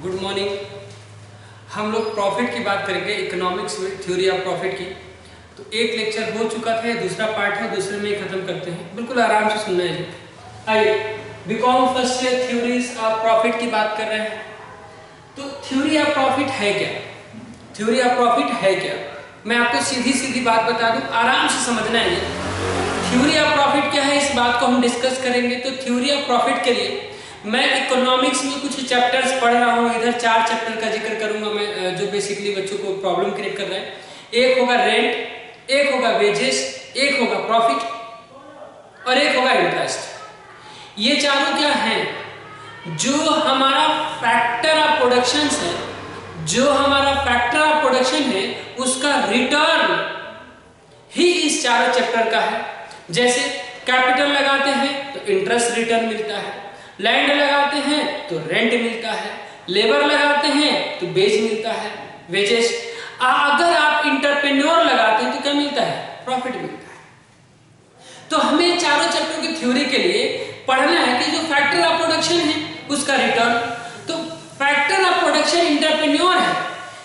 Good morning. हम लोग profit की बात करेंगे, इकोनॉमिक्स में थ्योरी ऑफ प्रॉफिट की। तो एक लेक्चर हो चुका था, दूसरा पार्ट है, दूसरे में ही खत्म करते हैं। बिल्कुल आराम से सुनना है जी। आइए, BCom first year theories of profit की बात कर रहे हैं। तो थ्योरी ऑफ प्रॉफिट है क्या? थ्योरी ऑफ प्रॉफिट है क्या? मैं आपको सीधी सीधी बात बता दूं, आराम से समझना है। थ्योरी ऑफ प्रॉफिट क्या है, इस बात को हम डिस्कस करेंगे। तो थ्योरी ऑफ प्रॉफिट के लिए मैं इकोनॉमिक्स में कुछ चैप्टर्स पढ़ रहा हूँ। इधर 4 चैप्टर का जिक्र करूंगा मैं, जो बेसिकली बच्चों को प्रॉब्लम क्रिएट कर रहे हैं। एक होगा रेंट, एक होगा वेजेस, एक होगा प्रॉफिट और एक होगा इंटरेस्ट। ये चारों क्या हैं? जो हमारा फैक्टर ऑफ प्रोडक्शन है, जो हमारा फैक्टर ऑफ प्रोडक्शन है, उसका रिटर्न ही इस चारों चैप्टर का है। जैसे कैपिटल लगाते हैं तो इंटरेस्ट रिटर्न मिलता है, लैंड लगाते हैं तो रेंट मिलता है, लेबर लगाते हैं तो वेज मिलता है, वेजेस। अगर आप इंटरप्रेन्योर लगाते हैं तो क्या मिलता है? प्रॉफिट मिलता है। तो हमें चारों चैप्टर की थ्योरी के लिए पढ़ना है कि जो फैक्टर ऑफ प्रोडक्शन है उसका रिटर्न। तो फैक्टर ऑफ प्रोडक्शन इंटरप्रेन्योर है,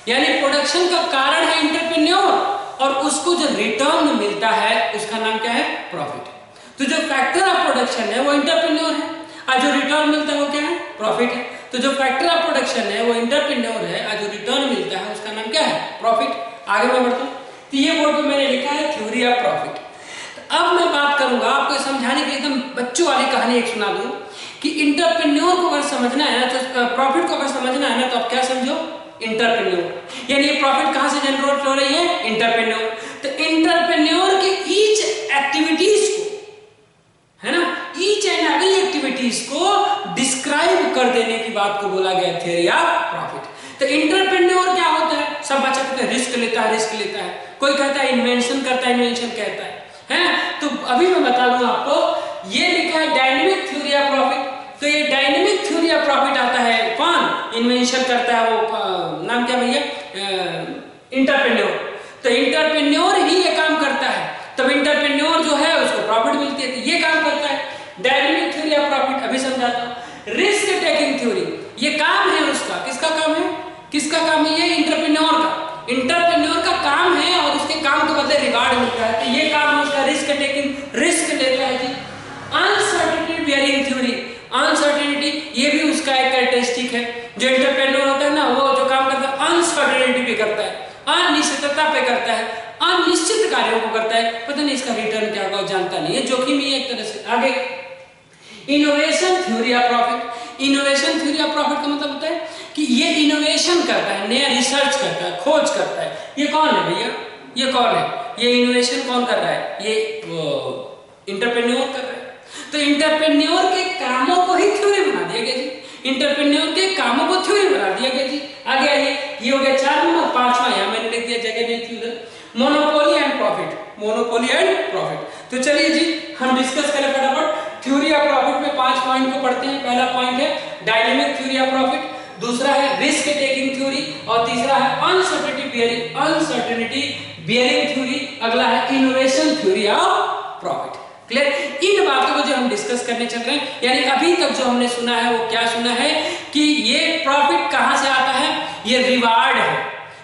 यानी प्रोडक्शन का कारण है इंटरप्रेन्योर, और उसको जो रिटर्न मिलता है उसका नाम क्या है? प्रॉफिट। तो जो फैक्टर ऑफ प्रोडक्शन है वो इंटरप्रेन्योर है, और जो रिटर्न मिलता है वो क्या है? प्रॉफिट है। तो जो फैक्टर ऑफ प्रोडक्शन है वो इंटरप्रेन्योर है, और जो रिटर्न मिलता है उसका नाम क्या है? प्रॉफिट। आगे मैं बढ़ता हूं। तो ये बोर्ड पे मैंने लिखा है थ्योरी ऑफ प्रॉफिट। तो अब मैं बात करूंगा आपको समझाने के लिए, एकदम बच्चों वाली कहानी एक सुना दूं कि इंटरप्रेन्योर को अगर समझना है ना, तो प्रॉफिट को अगर समझना है ना, तो आप क्या समझो? इंटरप्रेन्योर। यानी प्रॉफिट कहां से जनरेट हो रही है? इंटरप्रेन्योर। तो इंटरप्रेन्योर के ईच एक्टिविटीज को, है ना, ईच एंड एवरी एक्टिविटीज को डिस्क्राइब कर देने की बात को बोला गया थ्योरी ऑफ प्रॉफिट। तो इंटरप्रेन्योर क्या होता है? सब बच्चा कहते हैं रिस्क लेता है, रिस्क लेता है। कोई कहता है इन्वेंशन करता है, इन्वेंशन कहता है। तो अभी मैं बता दूं आपको, ये लिखा है डायनेमिक थ्योरी ऑफ प्रॉफिट। तो ये डायनेमिक थ्योरी ऑफ प्रॉफिट आता है कौन? इन्वेंशन करता है वो, नाम क्या भैया? इंटरप्रेन्योर। तो इंटरप्रेन्योर ही ये काम करता है, तब इंटरप्रेन्योर जो है उसको प्रॉफिट मिलती है। तो ये काम करता है डायनेमिक थ्योरी ऑफ प्रॉफिट। अभी समझाता हूं। रिस्क टेकिंग थ्योरी, ये काम है उसका। किसका काम है? किसका काम है? ये इंटरप्रेन्योर का। इंटरप्रेन्योर का काम है, और उसके काम के बदले रिवार्ड मिलता है। तो ये काम है उसका, रिस्क टेकिंग, रिस्क लेता है जी। अनसर्टेनिटी बियरिंग थ्योरी, अनसर्टेनिटी ये भी उसका एक कैरेक्टरिस्टिक है। जो इंटरप्रेन्योर होता है ना, वो जो काम करता है अनसर्टेनिटी पे करता है, अनिश्चितता पे करता है, अनिश्चित कार्यों को करता है। पता नहीं इसका रिटर्न क्या होगा, जानता नहीं है, जोखिम ही है एक तरह से। आगे innovation theory of profit. Innovation theory of profit का मतलब होता है कि ये इनोवेशन करता है, नया रिसर्च करता है, खोज करता है। ये कौन है भैया? ये कौन है? ये इनोवेशन कौन कर रहा है? ये इंटरप्रेन्योर कर रहा है। तो इंटरप्रेन्योर के कामों को ही थ्योरी बना दिया गया जी। इंटरप्रेन्योर के कामों को थ्योरी बना दिया गया जी। आगे आइए, ये हो गया 4 नंबर। 5वां यहां मैंने लिख दिया, जगह नहीं थी उधर। Monopoly and profit, monopoly and profit. तो चलिए जी हम डिस्कस करें फटाफट। थ्योरी ऑफ प्रॉफिट में 5 पॉइंट को पढ़ते हैं। पहला पॉइंट है डायनेमिक थ्योरी ऑफ प्रॉफिट, दूसरा है रिस्क टेकिंग थ्योरी, और तीसरा है अनसर्टेनिटी बियरिंग थ्योरी। अगला है innovation theory of profit. Clear? इन बातों को जो हम डिस्कस करने चल रहे हैं, यानी अभी तक जो हमने सुना है वो क्या सुना है कि ये प्रॉफिट कहां से आता है? ये रिवार्ड है,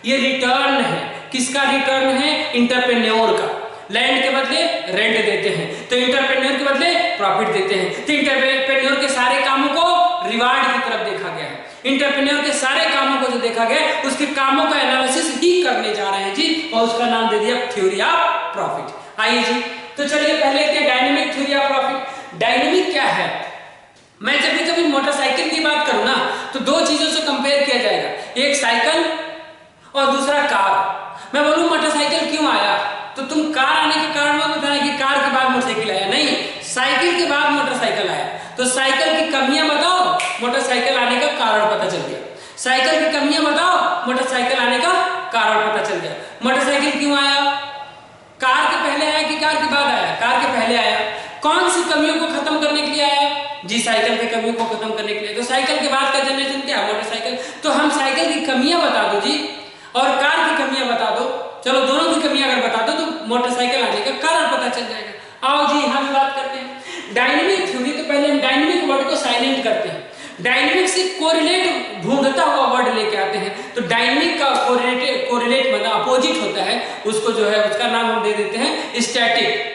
ये रिटर्न है। किसका रिटर्न है? इंटरप्रेन्योर का। लैंड के बदले रेंट देते हैं, तो इंटरप्रेन्योर के बदले प्रॉफिट देते हैं। तो इंटरप्रेन्योर के सारे कामों को रिवार्ड की तरफ देखा गया है। इंटरप्रेन्योर के सारे कामों को जो देखा गया, उसके कामों का एनालिसिस ही करने जा रहे हैं जी, और उसका नाम दे दिया थ्योरी ऑफ प्रॉफिट। आइए जी, तो चलिए पहले क्या dynamic theory of profit. Dynamic क्या है? मैं जब भी कभी मोटरसाइकिल की बात करूं ना, तो 2 चीजों से कंपेयर किया जाएगा, एक साइकिल और दूसरा कार। मैं बोलूं मोटरसाइकिल क्यों आया, तो तुम कार आने के कारण मत बताना कि कार के बाद मोटरसाइकिल आया। नहीं, साइकिल के बाद मोटरसाइकिल आया। तो साइकिल की कमियां बताओ, मोटरसाइकिल आने का कारण पता चल गया। साइकिल की कमियां बताओ, मोटरसाइकिल आने का कारण पता चल गया। मोटरसाइकिल क्यों आया? कार के पहले आया कि कार के बाद आया? कार के पहले आया। कौन सी कमियों को खत्म करने के लिए आया जी? साइकिल की कमियों को खत्म करने के लिए। तो साइकिल के बाद का जनरेशन क्या? मोटरसाइकिल। तो हम साइकिल की कमियां बता दो जी, और कार की कमियां बता दो। चलो दोनों की कमियां अगर बता दो तो मोटरसाइकिल आने का कारण पता चल जाएगा। आओ जी यहां भी बात करते हैं डायनेमिक थ्योरी। तो पहले हम डायनेमिक वर्ड को साइलेंट करते हैं। डायनेमिक से कोरिलेट ढूंढता हुआ वर्ड लेके आते हैं। तो डायनेमिक का कोरिलेट मतलब अपोजिट होता है, उसको जो है उसका नाम हम दे देते हैं स्टैटिक।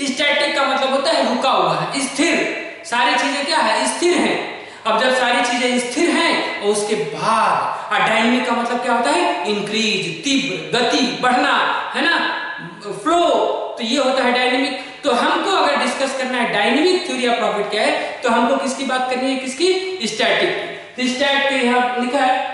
स्टैटिक का मतलब होता है रुका हुआ है, स्थिर। सारी चीजें क्या है, स्थिर हैं। अब जब सारी चीजें स्थिर हैं और उसके बाद डायनेमिक का मतलब क्या होता है, इंक्रीज, तीव्र, गति, बढ़ना, है ना, फ्लो। तो ये होता है डायनेमिक। तो हमको अगर डिस्कस करना है डायनेमिक थ्योरी ऑफ प्रॉफिट क्या है, तो हमको किसकी बात करनी है, किसकी, स्टैटिक। तो स्टैट के यहाँ लिखा है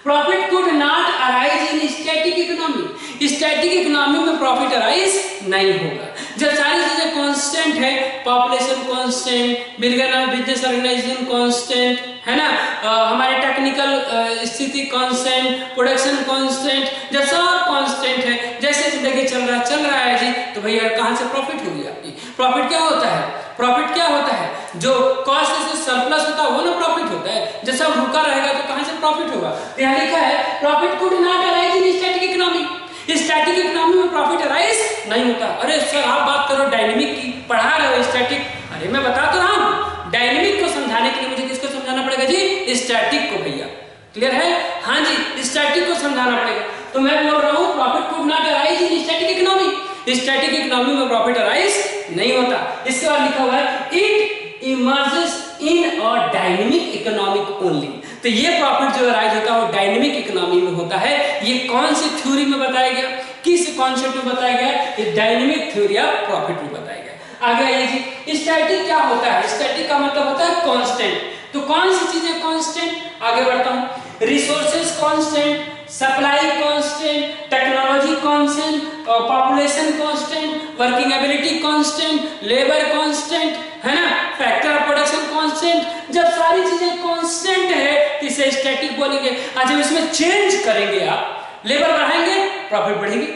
profit could not arise in static economy. Static economy में प्रॉफिट अराइज नहीं होगा। जब सारी चीजें कांस्टेंट है, population constant, business organisation constant, है ना, हमारे टेक्निकल स्थिति कांस्टेंट, प्रोडक्शन कांस्टेंट, जब सब कांस्टेंट है, जैसे जिंदगी चल रहा है जी, तो भैया कहां से प्रॉफिट होगी आपकी। प्रॉफिट क्या होता है, प्रॉफिट क्या होता है, जो कॉस्ट से सरप्लस होता है वो ना प्रॉफिट होता है। जब सब रुका रहेगा तो कहां से प्रॉफिट होगा। तो यहाँ लिखा है profit could not arise in static economy. Static economy में प्रॉफिट अराइज नहीं होता। अरे सर आप बात करो डायनेमिक की, पढ़ा रहे हो स्टैटिक। अरे मैं बता तो रहा हूं, डायनेमिक को समझाने के लिए मुझे किसको समझाना पड़ेगा जी, स्टैटिक को। भैया क्लियर है, हाँ जी, स्टैटिक को समझाना पड़ेगा। तो मैं बोल रहा हूं profit could not arise in static economy. Static economy में प्रॉफिट अराइज नहीं होता। इसके बाद लिखा हुआ है it emerges in a dynamic economic only. तो ये प्रॉफिट जो अराइज होता है वो डायनेमिक इकोनॉमी में होता है। ये कौन सी थ्योरी में बताया गया, किस कॉन्सेप्ट में बताया गया, ये डायनेमिक थ्योरी ऑफ प्रॉफिट में बताया गया। आगे आइए जी, स्टैटिक क्या होता है। स्टैटिक का मतलब होता है कांस्टेंट। तो कौन सी चीजें कांस्टेंट, आगे बढ़ता हूं। Resources constant, supply constant, technology constant, population constant, working ability constant, labour constant, है ना, फैक्टर ऑफ प्रोडक्शन कांस्टेंट। जब सारी चीजें कांस्टेंट है तो इसे स्टैटिक बोलेंगे। आज जब इसमें चेंज करेंगे आप, लेबर बढ़ाएंगे प्रॉफिट बढ़ेगी,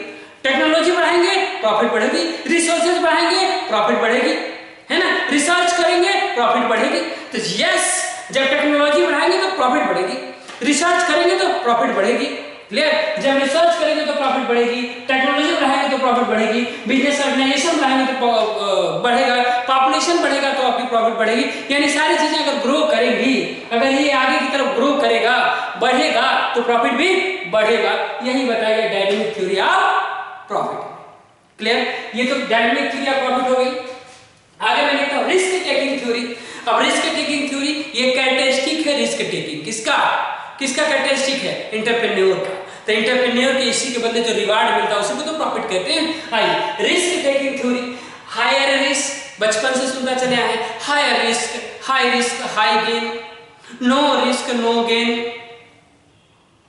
टेक्नोलॉजी बढ़ाएंगे प्रॉफिट बढ़ेगी, रिसोर्सेज बढ़ाएंगे प्रॉफिट बढ़ेगी, है ना, रिसर्च करेंगे प्रॉफिट बढ़ेगी। तो यस, जब टेक्नोलॉजी बढ़ाएंगे तो प्रॉफिट बढ़ेगी, रिसर्च करेंगे तो प्रॉफिट बढ़ेगी। क्लियर, जब रिसर्च करेंगे तो प्रॉफिट बढ़ेगी, टेक्नोलॉजी बढ़ाएंगे तो प्रॉफिट बढ़ेगी, बिजनेस ऑर्गेनाइजेशन बढ़ाएंगे तो बढ़ेगा, पॉपुलेशन बढ़ेगा तो आपकी प्रॉफिट बढ़ेगी। यानी सारी चीजें अगर ग्रो करेंगी, अगर ये आगे की तरफ ग्रो करेगा, बढ़ेगा, तो प्रॉफिट भी बढ़ेगा। यही बताया गया dynamic theory of profit. Clear, ये तो डायनेमिक थ्योरी ऑफ प्रॉफिट हो गई। आगे मैं लिखता हूं रिस्क टेकिंग थ्योरी। अब रिस्क टेकिंग थ्योरी ये कैरेक्टरिस्टिक है रिस्क टेकिंग, किसका कैरेक्टरिस्टिक है, एंटरप्रेन्योर का। तो एंटरप्रेन्योर के इसी के बदले जो रिवार्ड मिलता है उसी को तो प्रॉफिट कहते हैं। आइए risk taking theory, higher risk, बचपन से सुनता चले आए, higher risk high gain, no risk no gain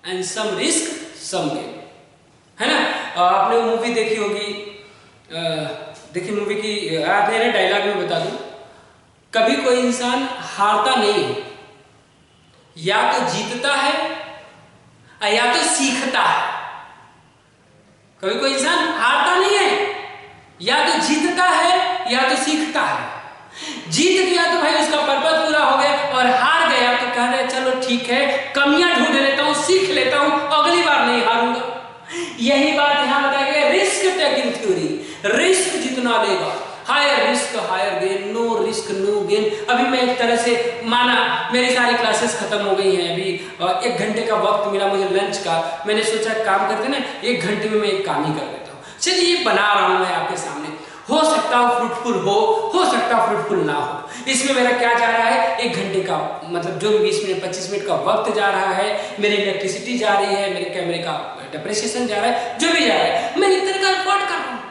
and some risk some gain, है ना। आपने वो मूवी देखी होगी, देखिए मूवी की याद नहीं, डायलॉग में बता दूं, कभी कोई इंसान हारता नहीं है, या तो जीतता है या तो सीखता है। कभी कोई इंसान हारता नहीं है, या तो जीतता है या तो सीखता है। जीत गया तो भाई उसका पर्पस पूरा हो गया, और हार गया तो कह रहे चलो ठीक है, कमियां ढूंढ लेता हूं, सीख लेता हूं, अगली बार नहीं हारूंगा। यही बात यहां बताया गया रिस्क टेकिंग थ्योरी। रिस्क जितना लेगा, higher risk higher gain, no risk no gain. अभी मैं एक तरह से माना मेरी सारी क्लासेस खत्म हो गई हैं, अभी 1 घंटे का वक्त मिला मुझे लंच का। मैंने सोचा काम करते ना, 1 घंटे में मैं एक काम ही कर देता हूँ। चलिए बना रहा हूं मैं आपके सामने, हो सकता हो फ्रूटफुल हो सकता हो फ्रूटफुल ना हो। इसमें मेरा क्या जा रहा है, 1 घंटे का मतलब जो भी 20 मिनट 25 मिनट का वक्त जा रहा है, मेरी इलेक्ट्रिसिटी जा रही है, मेरे कैमरे का डेप्रिसिएशन जा रहा है, जो भी जा रहा है, मैं इतना का एफर्ट कर रहा हूँ,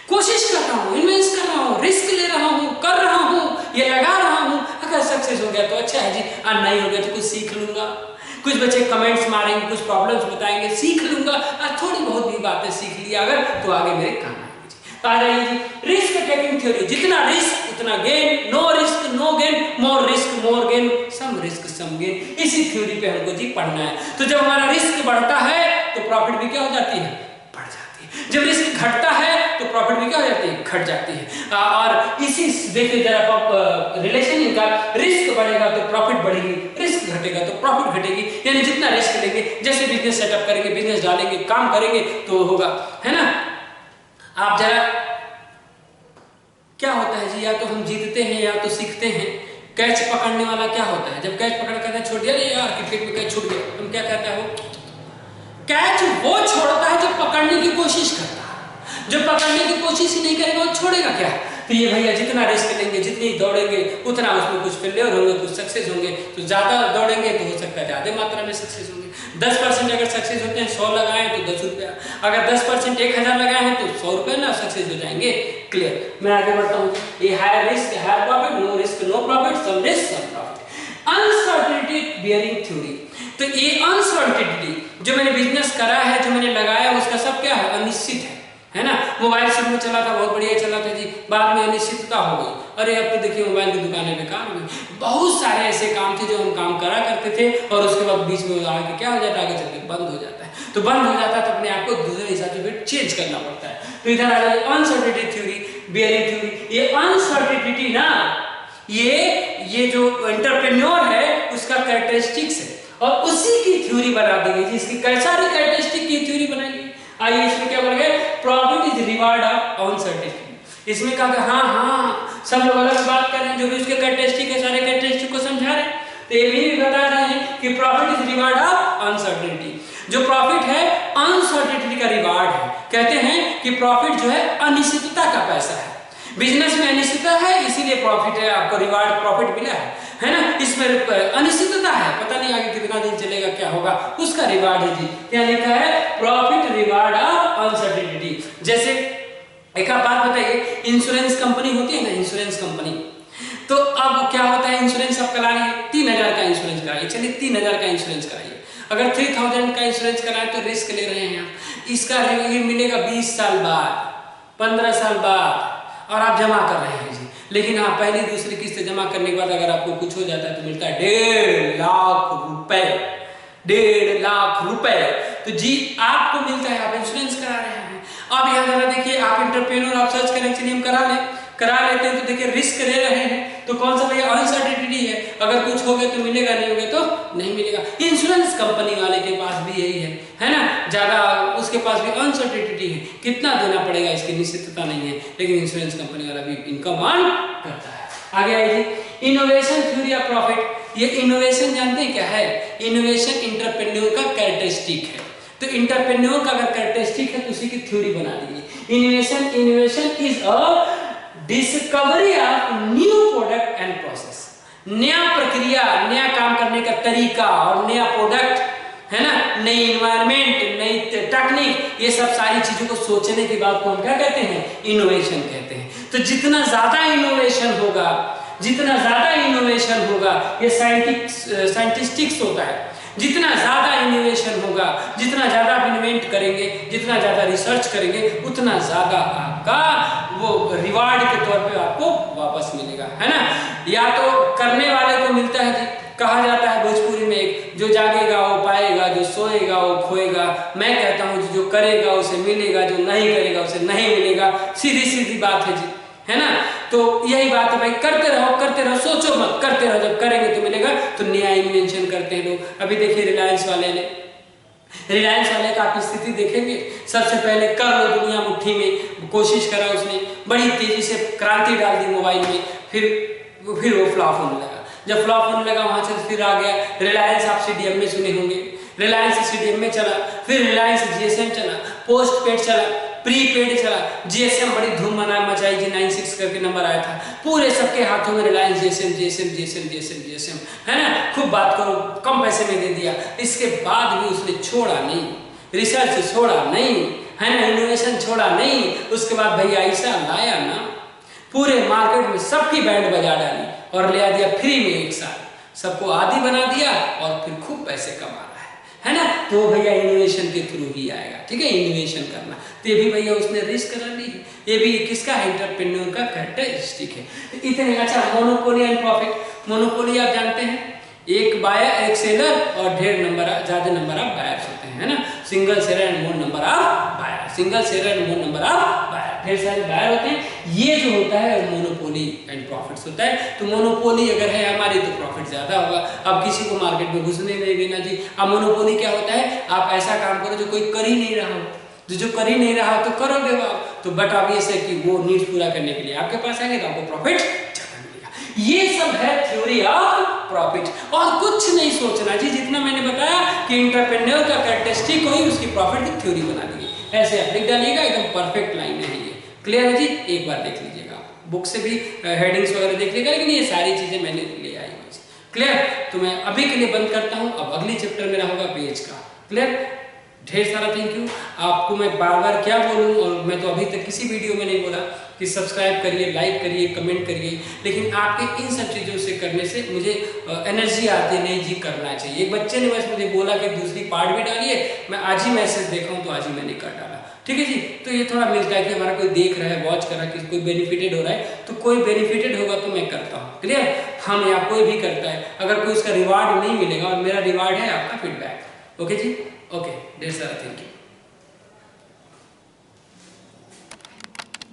कोशिश कर रहा हूँ, इन्वेस्ट कर रहा हूँ, रिस्क ले रहा हूँ, कर रहा हूँ, ये लगा रहा हूँ। अगर सक्सेस हो गया तो अच्छा है जी, और नहीं हो गया तो कुछ सीख लूंगा। कुछ बच्चे कमेंट्स मारेंगे, कुछ प्रॉब्लम्स बताएंगे, सीख लूंगा, और थोड़ी बहुत भी बातें सीख लिया अगर तो आगे मेरे काम आएंगे। आ जाइए जी, रिस्क टेकिंग थ्योरी, जितना रिस्क उतना gain, no risk no gain, more risk more gain, some risk some gain. इसी थ्योरी पे हमको जी पढ़ना है। तो जब हमारा रिस्क बढ़ता है तो प्रॉफिट भी क्या हो जाती है, बढ़ जाती है। जब रिस्क घटता है तो प्रॉफिट भी क्या हो जाती है, घट जाती है। और इसी देखिए जरा रिलेशन इनका, रिस्क बढ़ेगा तो प्रॉफिट बढ़ेगी, रिस्क घटेगा तो प्रॉफिट घटेगी। यानी जितना रिस्क लेंगे, जैसे बिजनेस सेटअप करेंगे, बिजनेस डालेंगे, काम करेंगे तो होगा, है ना। आप जरा क्या होता है जी, या तो हम जीतते हैं या तो सीखते हैं। कैच पकड़ने वाला क्या होता है? जब कैच पकड़ कहता है छोड़ दिया, नहीं यार क्रिकेट में कैच छूट गया, तुम क्या कहता है? वो कैच वो छोड़ता है जो पकड़ने की कोशिश करता है। जो पकड़ने की कोशिश ही नहीं करेगा वो छोड़ेगा क्या? तो ये भैया जितना रिस्क लेंगे, जितनी दौड़ेंगे, उतना उसमें कुछ फेलियर होंगे, कुछ सक्सेस होंगे। तो ज्यादा दौड़ेंगे तो हो सकता है ज्यादा मात्रा में सक्सेस होंगे। 10% अगर सक्सेस होते हैं, 100 लगाए तो 10 रुपया, अगर 10% 1000 लगाए हैं तो 100 रुपये ना सक्सेस हो जाएंगे। क्लियर? मैं आगे बढ़ता हूँ। ये higher risk higher profit, no risk no profit, some risk some profit. Uncertainty bearing theory. तो ये अनसर्टेनिटी जो मैंने बिजनेस करा है, जो मैंने लगाया, उसका सब क्या है? अनिश्चित है ना। मोबाइल शुरू में चला था, बहुत बढ़िया चला था जी, बाद में अनिश्चितता हो गई, अरे अब तो देखिए मोबाइल की दुकानें बेकार हो गई। बहुत सारे ऐसे काम थे जो हम काम करा करते थे और उसके बाद बीच में आगे क्या हो जाता है? आगे चल के बंद हो जाता है। तो बंद हो जाता है तो अपने आप को दूसरे हिसाब से फिर चेंज करना पड़ता है। तो इधर आ जाए अनसर्टेनिटी थ्योरी, बियरिंग थ्योरी। ये अनसर्टेनिटी ना, ये जो एंटरप्रेन्योर है उसका कैरेक्टरिस्टिक्स है और उसी की थ्योरी बना दी गई। इसकी कैसा कैरेक्टरिस्टिक की थ्योरी बनाई गई? आइए इसमें क्या बोला गया? Profit is reward of uncertainty. इसमें कहा हाँ सब लोग अलग बात कर रहे हैं, जो भी उसके कैरेक्टरिस्टिक है सारे कैरेक्टरिस्टिक को समझा रहे हैं। तो ये भी बता रहे हैं कि profit is reward of uncertainty. जो प्रॉफिट है अनसर्टेनिटी का रिवार्ड है। कहते हैं कि प्रॉफिट जो है अनिश्चितता का पैसा है। बिजनेस में अनिश्चितता है, इसीलिए प्रॉफिट है, आपको रिवार्ड प्रॉफिट मिला है ना। इसमें अनिश्चितता है, पता नहीं आगे कितना दिन चलेगा, क्या होगा, उसका रिवार्ड है जी। क्या लिखा है? Profit reward of uncertainty. जैसे एक आप बात बताइए, इंश्योरेंस कंपनी होती है ना, इंश्योरेंस कंपनी, तो अब क्या होता है? इंश्योरेंस आप कराइए, 3000 का इंश्योरेंस कराइए, चलिए 3000 का इंश्योरेंस कराइए। अगर 3000 का इंश्योरेंस कराए तो रिस्क ले रहे हैं आप, इसका रिव्यू मिलेगा 20 साल बाद, 15 साल बाद, और आप जमा कर रहे हैं जी। लेकिन आप पहली दूसरी किस्त जमा करने के बाद अगर आपको कुछ हो जाता है तो मिलता है 1.5 लाख रुपए, 1.5 लाख रुपए। तो जी आपको मिलता है, आप इंश्योरेंस करा रहे हैं। अब यहाँ जरा देखिए, आप एंटरप्रेन्योर, आप सर्च करें, चलिए हम करा लेते हैं, तो देखिए रिस्क ले रहे हैं, तो कौन सा भैया? अनसर्टेनिटी है। अगर कुछ हो गया तो मिलेगा, नहीं हो गया तो नहीं मिलेगा। इंश्योरेंस कंपनी वाले के पास भी यही है ना, ज्यादा उसके पास भी अनसर्टेनिटी है, कितना देना पड़ेगा इसकी निश्चितता नहीं है, लेकिन इंश्योरेंस कंपनी वाला भी इनकम अर्न करता है। आगे आइए, इनोवेशन थ्योरी ऑफ प्रॉफिट। ये इनोवेशन जानते हैं क्या है? इनोवेशन इंटरप्रेन्योर का कैरेक्टरिस्टिक है। तो इंटरप्रेन्योर का अगर कैरेक्टरिस्टिक है तो उसी की थ्योरी बना दी। Innovation is a discovery of new product and process. नया प्रक्रिया, नया काम करने का तरीका और नया प्रोडक्ट, है ना, नई इन्वायरमेंट, नई टेक्निक, ये सब सारी चीजों को सोचने की बात को हम क्या कहते हैं? इनोवेशन कहते हैं। तो जितना ज्यादा इनोवेशन होगा, जितना ज्यादा इनोवेशन होगा, ये साइंटिस्टिक्स होता है, जितना ज्यादा इनोवेशन होगा, जितना ज्यादा आप इन्वेंट करेंगे, जितना ज्यादा रिसर्च करेंगे, उतना ज्यादा आपका वो रिवार्ड के तौर पे आपको वापस मिलेगा, है ना। या तो करने वाले को मिलता है जी, कहा जाता है भोजपुरी में एक, जो जागेगा वो पाएगा, जो सोएगा वो खोएगा। मैं कहता हूँ जो करेगा उसे मिलेगा, जो नहीं करेगा उसे नहीं मिलेगा। सीधी सीधी बात है जी, है ना। तो यही बात है भाई, करते रहो, सोचो मत, करते रहो, जब करेंगे तो मिलेगा। तो नया इन्वेंशन करते हैं लोग। अभी देखिए रिलायंस वाले का आप स्थिति देखेंगे, सबसे पहले कर लो दुनिया मुट्ठी में कोशिश करा उसने, बड़ी तेजी से क्रांति डाल दी मोबाइल में, फिर वो फ्लॉप होने लगा। जब फ्लॉप होने लगा वहां से फिर आ गया रिलायंस, आप सीडीएम में सुने होंगे, रिलायंस सीडीएम में चला, फिर रिलायंस जीएसएम चला, पोस्ट पेड चला, प्रीपेड चला, जीएसएम बड़ी धूम मचाई जी, 96 करके नंबर आया था, पूरे सबके हाथों में रिलायंस जीएसएम, है ना। खूब बात करो, कम पैसे में दे दिया। इसके बाद भी उसने छोड़ा नहीं, रिसर्च छोड़ा नहीं, है ना, इनोवेशन छोड़ा नहीं। उसके बाद भैया ऐसा लाया ना, पूरे मार्केट में सबकी बैंड बजा डाली और ले आ दिया फ्री में, एक साल सबको आदी बना दिया और फिर खूब पैसे कमा रहा है ना। तो भैया इनोवेशन के थ्रू ही आएगा, ठीक है, इनोवेशन करना। तो ये भी भैया उसने रिस्क कर ली, ये भी किसका है? एंटरप्रेन्योर का कैरेक्टरिस्टिक है। इतने अच्छा, मोनोपोली एंड प्रॉफिट। मोनोपोली आप जानते हैं, एक बायर, एक सेलर और ज्यादा नंबर ऑफ बायर्स होते हैं, है ना। Single seller and more number of buyer, single seller and more number of buyer, ढेर सारे बायर होते हैं। ये जो होता है मोनोपोली एंड प्रॉफिट्स होता है। तो मोनोपोली अगर है हमारी तो प्रॉफिट ज्यादा होगा। अब किसी को मार्केट में घुसने नहीं देना जी। अब मोनोपोली क्या होता है? आप ऐसा काम करो जो कोई कर ही नहीं रहा हो, जो कर ही नहीं रहा तो करोगे आप, तो बट ऑब्वियस है कि वो नीड्स पूरा करने के लिए आपके पास आएंगे तो आपको प्रॉफिट ज्यादा मिलेगा। ये सब है थ्योरी ऑफ प्रॉफिट और कुछ नहीं सोचना जी। जितना मैंने बताया कि एंटरप्रेन्योर का कैरेक्टरिस्टिक कोई उसकी प्रॉफिट की थ्योरी बना दी ऐसे आप लिख डालिएगा, एकदम परफेक्ट लाइन है ये। क्लियर है जी? एक बार देख लीजिएगा, बुक से भी हेडिंग्स वगैरह देख लीजिएगा, लेकिन ये सारी चीजें मैंने ले आई हूँ। क्लियर? तो मैं अभी के लिए बंद करता हूँ, अब अगली चैप्टर मेरा होगा पेज का। क्लियर? ढेर सारा थैंक यू। आपको मैं बार बार क्या बोलूँ, और मैं तो अभी तक किसी वीडियो में नहीं बोला कि सब्सक्राइब करिए, लाइक करिए, कमेंट करिए, लेकिन आपके इन सब चीज़ों से करने से मुझे एनर्जी आती है, नहीं जी करना चाहिए। एक बच्चे ने बस मुझे बोला कि दूसरी पार्ट भी डालिए, मैं आज ही मैसेज देखा हूँ तो आज ही मैंने कर डाला। ठीक है जी? तो ये थोड़ा मिलता है कि हमारा कोई देख रहा है, वॉच कर रहा है, कोई बेनिफिटेड हो रहा है, तो कोई बेनिफिटेड होगा तो मैं करता हूँ। क्लियर? हम या कोई भी करता है, अगर कोई उसका रिवार्ड नहीं मिलेगा, और मेरा रिवार्ड है आपका फीडबैक। ओके जी? ओके, ढेर सारा थैंक यू।